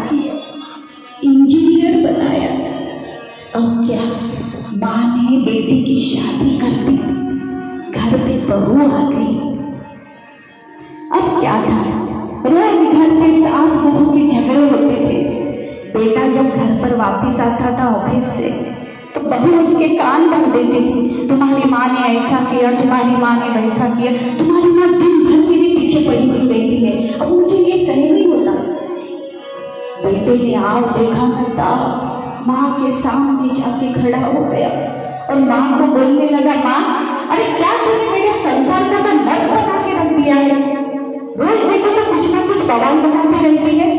किया, इंजीनियर बनाया। अब क्या, माँ ने बेटी की शादी कर दी, घर पे बहू आ गई। अब क्या था, रोज घर पे सास बहू के झगड़े होते थे। बेटा जब घर पर वापस आता था ऑफिस से तो बहू उसके कान भर देती थी, तुम्हारी माँ ने ऐसा किया, तुम्हारी माँ ने वैसा किया, तुम्हारी माँ दिन भर मेरे पीछे पड़ी हुई रहती है, अब मुझे ये सही नहीं होता। बेटे ने आओ देखा न ताओ, माँ के सामने जाके खड़ा हो गया और माँ को बोलने लगा, माँ अरे क्या तूने मेरे संसार को तो नर्क बना के रख दिया है, रोज देखो तो कुछ ना कुछ बवाल बनाती रहती है,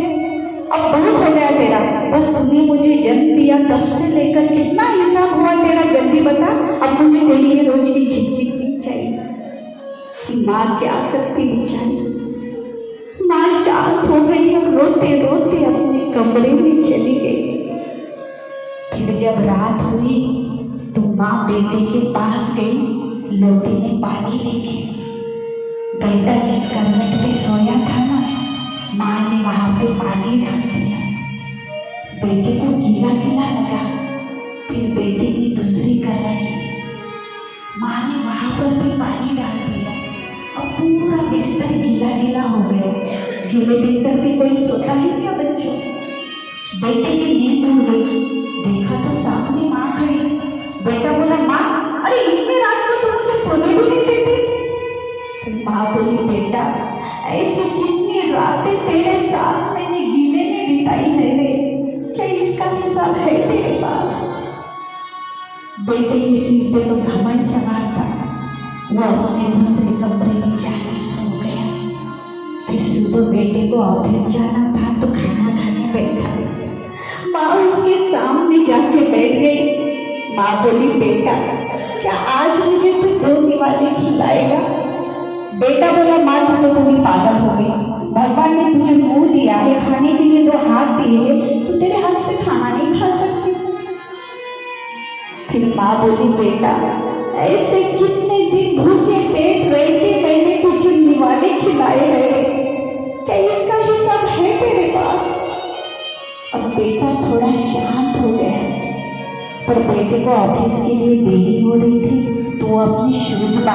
अब बहुत हो गया तेरा, बस तूने मुझे जन्म दिया तब से लेकर कितना हिसाब हुआ तेरा, जल्दी बता, अब मुझे तेरी ये रोज की झिकझिक नहीं चाहिए। माँ क्या करती बेचारी, माँ शांत हो गई और रोते रोते अपने कमरे में चली गई। फिर जब रात हुई तो माँ बेटे के पास गई लोटे में पानी लेके। बेटा जिस करवट पे सोया था ना, माँ ने वहां पे पानी डाल दिया। बेटे को गीला गीला लगा, फिर बेटे ने दूसरी करवट ली, माँ ने वहां पर भी पानी डाल दिया। अब पूरा बिस्तर गीला गीला हो गया। गीले बिस्तर पे कोई सोता है क्या बच्चों? बेटे की नींद उड़ गई, देखा तो सामने माँ खड़ी। बेटा बोला, माँ अरे इतने रात को तुम मुझे सोने भी नहीं देती। माँ बोली, बेटा ऐसे कितनी रातें तेरे साथ मैंने गीले में बिताई है रे, क्या इसका हिसाब है तेरे पास? बेटे के सिर पे तो घमंड सवार था, वो अपने दूसरे कमरे में जाके सो गया। फिर सुबह बेटे को ऑफिस जाना था तो खाना खाने बैठा, माँ उसके सामने जाके बैठ गई। माँ बोली, बेटा क्या आज मुझे तू 2 दिवाली खिलाएगा? बेटा बोला, माँ तू तो पूरी पागल हो गई, भगवान ने तुझे मुंह दिया है, खाने के लिए 2 हाथ दिए हैं, तू तेरे हाथ से खाना नहीं खा सकती। फिर माँ बोली, बेटा ऐसे कितने दिन भूखे पेट रह के मैंने तुझे दिवाली खिलाए हैं, क्या इसका हिसाब है तेरे पास? अब बेटा थोड़ा शांत हो गया, पर बेटे को ऑफिस के लिए देरी हो रही थी तो वो अपने शूज